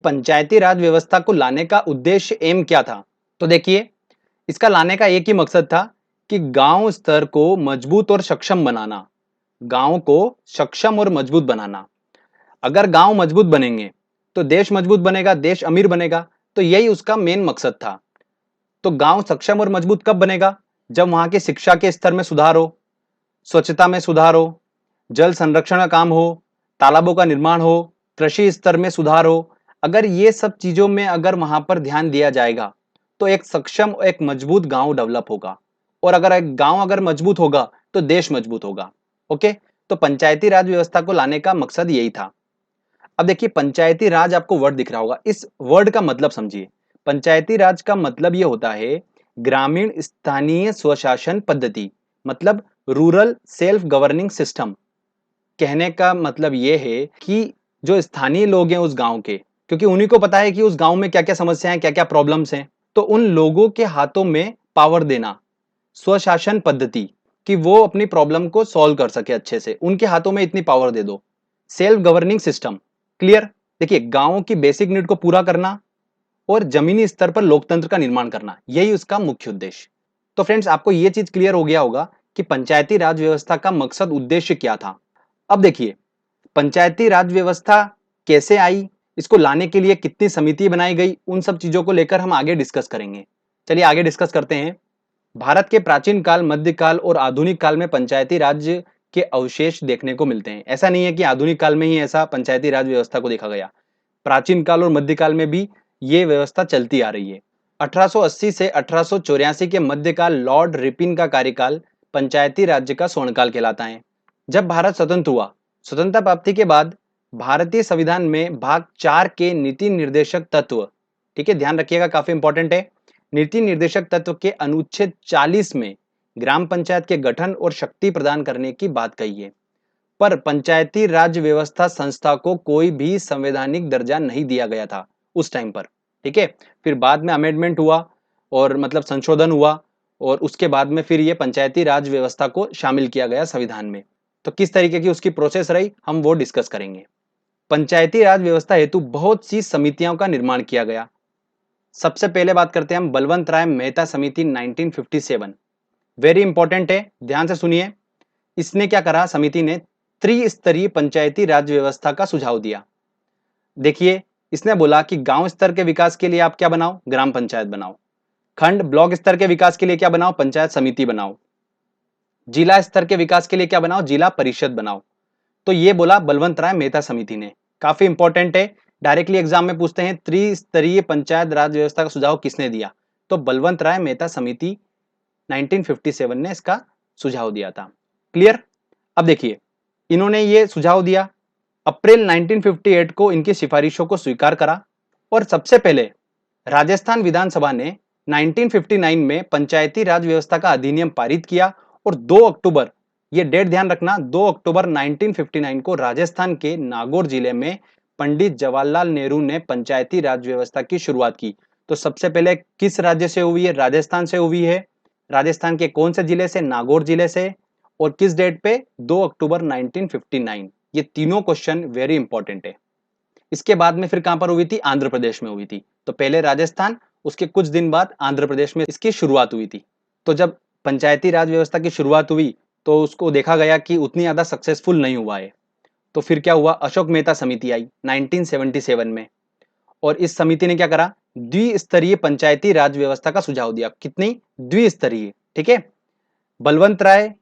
पंचायती राज व्यवस्था को लाने का उद्देश्य एम क्या था? तो देखिए, इसका लाने का एक ही मकसद था कि गांव स्तर को मजबूत और सक्षम बनाना। गांव को सक्षम और मजबूत बनाना। अगर गांव मजबूत बनेंगे तो देश मजबूत बनेगा, देश अमीर बनेगा। तो यही उसका मेन मकसद था। तो गांव सक्षम और मजबूत कब बनेगा? जब वहां की शिक्षा के स्तर में सुधार हो, स्वच्छता में सुधार हो, जल संरक्षण का काम हो, तालाबों का निर्माण हो, कृषि स्तर में सुधार हो। अगर ये सब चीजों में अगर वहां पर ध्यान दिया जाएगा तो एक सक्षम, एक मजबूत गांव डेवलप होगा। और अगर एक गांव अगर मजबूत होगा तो देश मजबूत होगा। ओके, तो पंचायती राज व्यवस्था को लाने का मकसद यही था। अब देखिए, पंचायती राज आपको वर्ड दिख रहा होगा, इस वर्ड का मतलब समझिए। पंचायती राज का मतलब ये होता है ग्रामीण स्थानीय स्वशासन पद्धति, मतलब रूरल सेल्फ गवर्निंग सिस्टम। कहने का मतलब ये है कि जो स्थानीय लोग हैं उस गांव के, क्योंकि उन्हीं को पता है कि उस गांव में क्या क्या समस्याएं, क्या क्या प्रॉब्लम्स हैं, तो उन लोगों के हाथों में पावर देना, स्वशासन पद्धति, कि वो अपनी प्रॉब्लम को सॉल्व कर सके अच्छे से, उनके हाथों में इतनी पावर दे दो। Self governing system, clear? देखिए, गांवों की बेसिक नीड को पूरा करना और जमीनी स्तर पर लोकतंत्र का निर्माण करना, यही उसका मुख्य उद्देश्य। तो फ्रेंड्स, आपको यह चीज क्लियर हो गया होगा कि पंचायती राज व्यवस्था का मकसद उद्देश्य क्या था। अब देखिए, पंचायती राज व्यवस्था कैसे आई, इसको लाने के लिए कितनी समिति बनाई गई, उन सब चीजों को लेकर हम आगे डिस्कस करेंगे। चलिए आगे डिस्कस करते हैं। भारत के प्राचीन काल, मध्यकाल और आधुनिक काल में पंचायती राज के अवशेष देखने को मिलते हैं। ऐसा नहीं है कि आधुनिक काल में ही ऐसा पंचायती राज व्यवस्था को देखा गया, प्राचीन काल और मध्यकाल में भी ये व्यवस्था चलती आ रही है। 1880 से 1884 के मध्यकाल लॉर्ड रिपिन का कार्यकाल पंचायती राज्य का स्वर्णकाल कहलाता है। जब भारत स्वतंत्र हुआ, स्वतंत्रता प्राप्ति के बाद भारतीय संविधान में भाग 4 के नीति निर्देशक तत्व, ठीक है, ध्यान रखिएगा, काफी इंपॉर्टेंट है, नीति निर्देशक तत्व के अनुच्छेद 40 में ग्राम पंचायत के गठन और शक्ति प्रदान करने की बात कही है। पर पंचायती राज व्यवस्था संस्था को कोई भी संवैधानिक दर्जा नहीं दिया गया था उस टाइम पर, ठीक है। फिर बाद में अमेंडमेंट हुआ और मतलब संशोधन हुआ, और उसके बाद में फिर ये पंचायती राज व्यवस्था को शामिल किया गया संविधान में। तो किस तरीके की उसकी प्रोसेस रही, हम वो डिस्कस करेंगे। पंचायती राज व्यवस्था हेतु बहुत सी समितियों का निर्माण किया गया। सबसे पहले बात करते हैं हम बलवंत राय मेहता समिति 1957। वेरी इंपॉर्टेंट है, ध्यान से सुनिए। इसने क्या करा, समिति ने त्रिस्तरीय पंचायती राज व्यवस्था का सुझाव दिया। देखिए, इसने बोला कि गांव स्तर के विकास के लिए आप क्या बनाओ, ग्राम पंचायत बनाओ। खंड ब्लॉक स्तर के विकास के लिए क्या बनाओ, पंचायत समिति बनाओ। जिला स्तर के विकास के लिए क्या बनाओ, जिला परिषद बनाओ। तो ये बोला बलवंत राय मेहता समिति ने। काफी इंपॉर्टेंट है, डायरेक्टली एग्जाम में पूछते हैं त्रिस्तरीय पंचायत राज व्यवस्था का सुझाव किसने दिया, तो बलवंत राय मेहता समिति 1957 ने इसका सुझाव दिया था। क्लियर? अब देखिए, इन्होंने ये सुझाव दिया, अप्रैल 1958 को इनकी सिफारिशों को स्वीकार करा, और सबसे पहले राजस्थान विधानसभा ने 1959 में पंचायती राज व्यवस्था का अधिनियम पारित किया, और 2 अक्टूबर, ये डेट ध्यान रखना, 2 अक्टूबर 1959 को राजस्थान के नागौर जिले में पंडित जवाहरलाल नेहरू ने पंचायती राज व्यवस्था की शुरुआत की। तो सबसे पहले किस राज्य से हुई है, राजस्थान से हुई है। राजस्थान के कौन से जिले से, नागौर जिले से, और किस डेट पे, 2 अक्टूबर 1959। ये तीनों क्वेश्चन वेरी इंपॉर्टेंट है। इसके बाद में फिर कहां पर हुई थी, आंध्र प्रदेश में हुई थी। तो पहले राजस्थान, उसके कुछ दिन बाद आंध्र प्रदेश में इसकी शुरुआत हुई थी। तो जब पंचायती राज व्यवस्था की शुरुआत हुई तो उसको देखा गया कि उतनी ज्यादा सक्सेसफुल नहीं हुआ है। तो फिर क्या हुआ, अशोक मेहता समिति आई 1977 में, और इस समिति ने क्या करा, द्विस्तरीय पंचायती राज व्यवस्था का सुझाव दिया। कितनी, द्विस्तरीय, ठीक है। बलवंत राय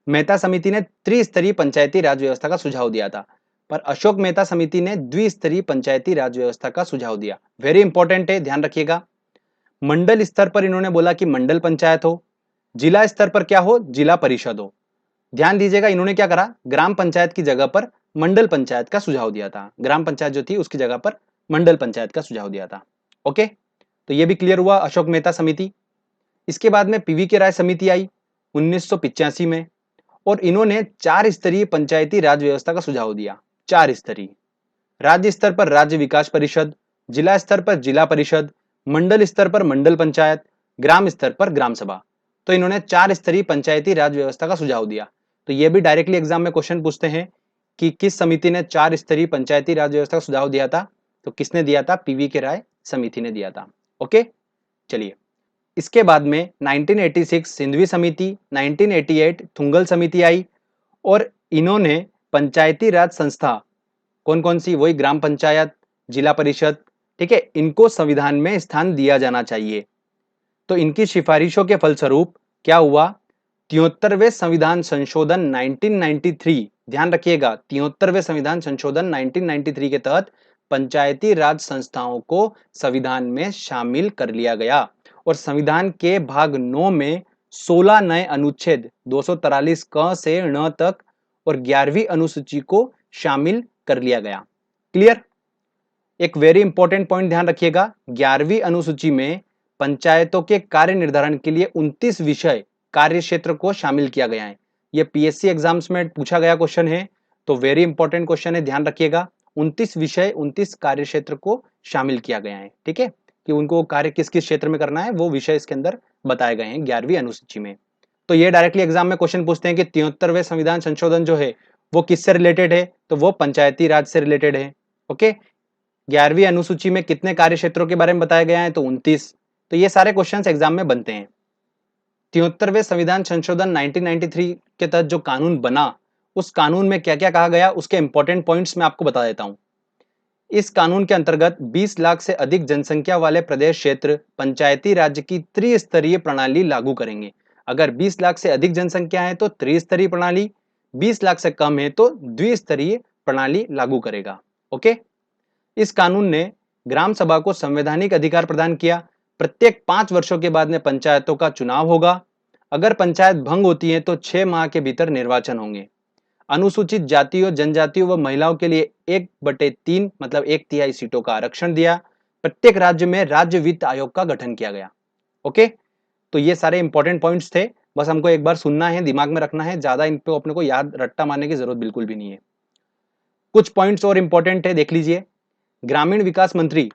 मेहता समिति ने त्रिस्तरीय पंचायती राज व्यवस्था का सुझाव दिया था, पर अशोक मेहता समिति ने द्विस्तरीय पंचायती राज व्यवस्था का सुझाव दिया। वेरी इंपॉर्टेंट है, ध्यान रखिएगा। मंडल स्तर पर इन्होंने बोला कि मंडल पंचायत हो, जिला स्तर पर क्या हो, जिला परिषद हो। ध्यान दीजिएगा, इन्होंने क्या करा, ग्राम पंचायत की जगह पर मंडल पंचायत का सुझाव दिया था। ग्राम पंचायत जो थी उसकी जगह पर मंडल पंचायत का सुझाव दिया था। ओके, तो ये भी क्लियर हुआ, अशोक मेहता समिति। इसके बाद में पीवी के राय समिति आई 1985 में, और इन्होंने 4 स्तरीय पंचायती राज व्यवस्था का सुझाव दिया। 4 स्तरीय, राज्य स्तर पर राज्य विकास परिषद, जिला स्तर पर जिला परिषद, मंडल स्तर पर मंडल पंचायत, ग्राम स्तर पर ग्राम सभा। तो इन्होंने 4 स्तरीय पंचायती राज व्यवस्था का सुझाव दिया। तो ये भी डायरेक्टली एग्जाम में क्वेश्चन पूछते हैं कि किस समिति ने 4 स्तरीय पंचायती राज व्यवस्था का सुझाव दिया था, तो किसने दिया था? पीवी के राय समिति ने दिया था। ओके, चलिए इसके बाद में 1986 सिंधवी समिति, 1988 थुंगल समिति आई और इन्होंने पंचायती राज संस्था कौन कौन सी? वही ग्राम पंचायत, जिला परिषद, ठीक है, इनको संविधान में स्थान दिया जाना चाहिए। तो इनकी सिफारिशों के फलस्वरूप क्या हुआ? 73वें संविधान संशोधन 1993, ध्यान रखिएगा 73वें संविधान संशोधन 1993 के तहत पंचायती राज संस्थाओं को संविधान में शामिल कर लिया गया और संविधान के भाग 9 में 16 नए अनुच्छेद 243 क से ण तक और 11वीं अनुसूची को शामिल कर लिया गया। क्लियर? एक वेरी इंपॉर्टेंट पॉइंट ध्यान रखिएगा, 11वीं अनुसूची में पंचायतों के कार्य निर्धारण के लिए 29 विषय कार्य क्षेत्र को शामिल किया गया है। यह पीएससी एग्जाम्स में पूछा गया क्वेश्चन है, तो वेरी इंपॉर्टेंट क्वेश्चन है, ध्यान रखिएगा। 29 विषय 29 कार्य क्षेत्र को शामिल किया गया है, ठीक है, कि उनको कार्य किस किस क्षेत्र में करना है वो विषय इसके अंदर बताए गए हैं 11वीं अनुसूची में। तो ये डायरेक्टली एग्जाम में क्वेश्चन पूछते हैं कि 73वें संविधान संशोधन जो है वो किससे रिलेटेड है? तो वो पंचायती राज से रिलेटेड है। ओके, 11वीं अनुसूची में कितने कार्य क्षेत्रों के बारे में बताया गया है? तो 29। तो ये सारे क्वेश्चंस एग्जाम में बनते हैं। 73वें संविधान संशोधन 1993 के तहत जो कानून बना, उस कानून में क्या क्या कहा गया उसके इंपॉर्टेंट पॉइंट्स मैं आपको बता देता हूं। इस कानून के अंतर्गत 20 लाख से अधिक जनसंख्या वाले प्रदेश क्षेत्र पंचायती राज की त्रिस्तरीय प्रणाली लागू करेंगे। अगर 20 लाख से अधिक जनसंख्या है तो त्रिस्तरीय प्रणाली, 20 लाख से कम है तो द्विस्तरीय प्रणाली लागू करेगा। ओके, इस कानून ने ग्राम सभा को संवैधानिक अधिकार प्रदान किया। प्रत्येक 5 वर्षों के बाद में पंचायतों का चुनाव होगा। अगर पंचायत भंग होती है तो 6 माह के भीतर निर्वाचन होंगे। अनुसूचित जातियों, जनजातियों व महिलाओं के लिए 1/3 मतलब 1/3 सीटों का आरक्षण दिया। प्रत्येक राज्य में राज्य वित्त आयोग का गठन किया गया। ओके, तो ये सारे इंपॉर्टेंट पॉइंट्स थे, बस हमको एक बार सुनना है, दिमाग में रखना है, ज्यादा इन पे अपने को याद रट्टा मारने की जरूरत बिल्कुल भी नहीं है। कुछ पॉइंट्स और इंपॉर्टेंट है, देख लीजिए। ग्रामीण विकास मंत्री,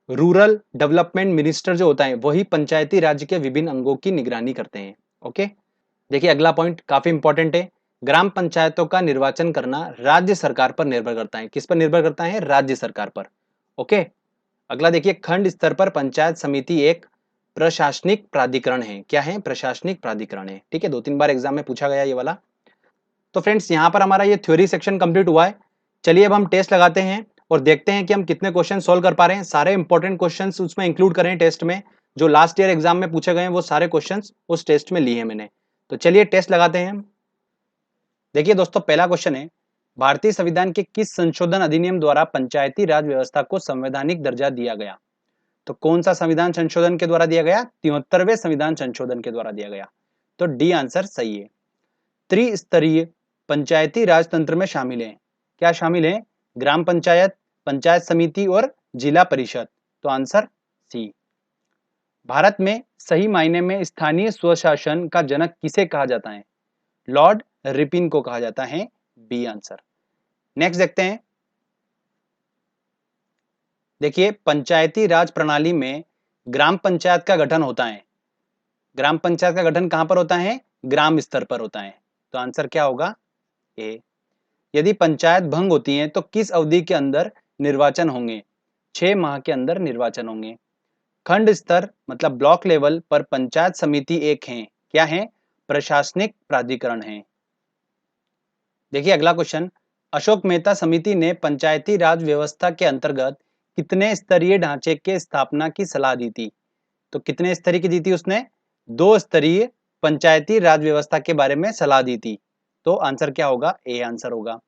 रूरल डेवलपमेंट मिनिस्टर जो होता है वही पंचायती राज्य के विभिन्न अंगों की निगरानी करते हैं। ओके, देखिए अगला पॉइंट काफी इंपॉर्टेंट है। ग्राम पंचायतों का निर्वाचन करना राज्य सरकार पर निर्भर करता है। किस पर निर्भर करता है? राज्य सरकार पर। ओके, अगला देखिए, खंड स्तर पर पंचायत समिति एक प्रशासनिक प्राधिकरण है। क्या है? प्रशासनिक प्राधिकरण है। ठीक है, 2-3 बार एग्जाम में पूछा गया ये वाला। तो फ्रेंड्स यहाँ पर हमारा ये थ्योरी सेक्शन कंप्लीट हुआ है। चलिए अब हम टेस्ट लगाते हैं और देखते हैं कि हम कितने क्वेश्चन सोल्व कर पा रहे हैं। सारे इंपॉर्टेंट क्वेश्चंस उसमें इंक्लूड करें टेस्ट में, जो लास्ट ईयर एग्जाम में पूछे गए हैं वो सारे क्वेश्चंस उस टेस्ट में लिए हैं मैंने। तो चलिए टेस्ट लगाते हैं। देखिए दोस्तों, पहला क्वेश्चन है, भारतीय संविधान के किस संशोधन अधिनियम द्वारा पंचायती राज व्यवस्था को संवैधानिक दर्जा दिया गया? तो कौन सा संविधान संशोधन के द्वारा दिया गया? 73वें संविधान संशोधन के द्वारा दिया गया। तो डी आंसर सही है। त्रिस्तरीय पंचायती राज तंत्र में शामिल है। क्या शामिल है? ग्राम पंचायत, पंचायत समिति और जिला परिषद। तो आंसर सी। भारत में सही मायने में स्थानीय स्वशासन का जनक किसे कहा जाता है? लॉर्ड रिपिन को कहा जाता है। B answer. नेक्स्ट देखते हैं। देखिए, पंचायती राज प्रणाली में ग्राम पंचायत का गठन होता है। ग्राम पंचायत का गठन कहां पर होता है? ग्राम स्तर पर होता है। तो आंसर क्या होगा? ए। यदि पंचायत भंग होती है तो किस अवधि के अंदर निर्वाचन होंगे? 6 माह के अंदर निर्वाचन होंगे। खंड स्तर मतलब ब्लॉक लेवल पर पंचायत समिति एक है। क्या है? प्रशासनिक प्राधिकरण है। देखिए अगला क्वेश्चन, अशोक मेहता समिति ने पंचायती राज व्यवस्था के अंतर्गत कितने स्तरीय ढांचे के स्थापना की सलाह दी थी? तो कितने स्तरीय की दी थी उसने? 2 स्तरीय पंचायती राज व्यवस्था के बारे में सलाह दी थी। तो आंसर क्या होगा? ए आंसर होगा।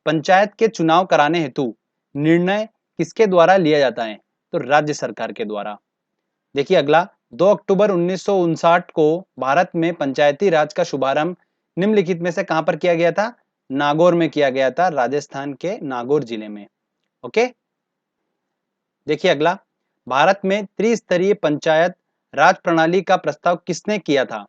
पंचायत के चुनाव कराने हेतु निर्णय किसके द्वारा लिया जाता है? तो राज्य सरकार के द्वारा। देखिए अगला, 2 अक्टूबर 1959 को भारत में पंचायती राज का शुभारंभ निम्नलिखित में से कहां पर किया गया था? नागौर में किया गया था, राजस्थान के नागौर जिले में। ओके, देखिए अगला, भारत में त्रिस्तरीय पंचायत राज प्रणाली का प्रस्ताव किसने किया था?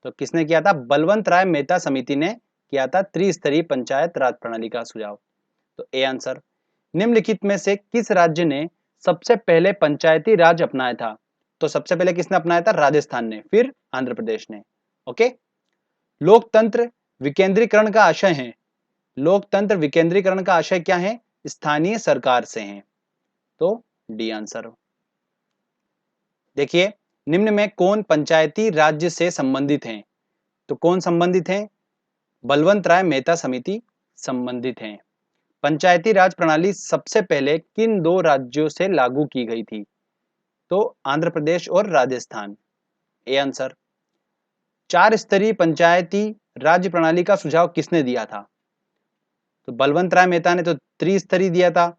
तो किसने किया था? बलवंत राय मेहता समिति ने किया था त्रिस्तरीय पंचायत राज प्रणाली का सुझाव। तो ए आंसर। निम्नलिखित में से किस राज्य ने सबसे पहले पंचायती राज अपनाया था? तो सबसे पहले किसने अपनाया था? राजस्थान ने, फिर आंध्र प्रदेश ने। ओके, लोकतंत्र विकेंद्रीकरण का आशय है। लोकतंत्र विकेंद्रीकरण का आशय क्या है? स्थानीय सरकार से है। तो डी आंसर। देखिए, निम्न में कौन पंचायती राज्य से संबंधित हैं? तो कौन संबंधित हैं? बलवंत राय मेहता समिति संबंधित हैं। पंचायती राज प्रणाली सबसे पहले किन दो राज्यों से लागू की गई थी? तो आंध्र प्रदेश और राजस्थान। A answer. 4 स्तरीय पंचायती राज्य प्रणाली का सुझाव किसने दिया था? तो बलवंत राय मेहता ने तो त्रिस्तरीय दिया था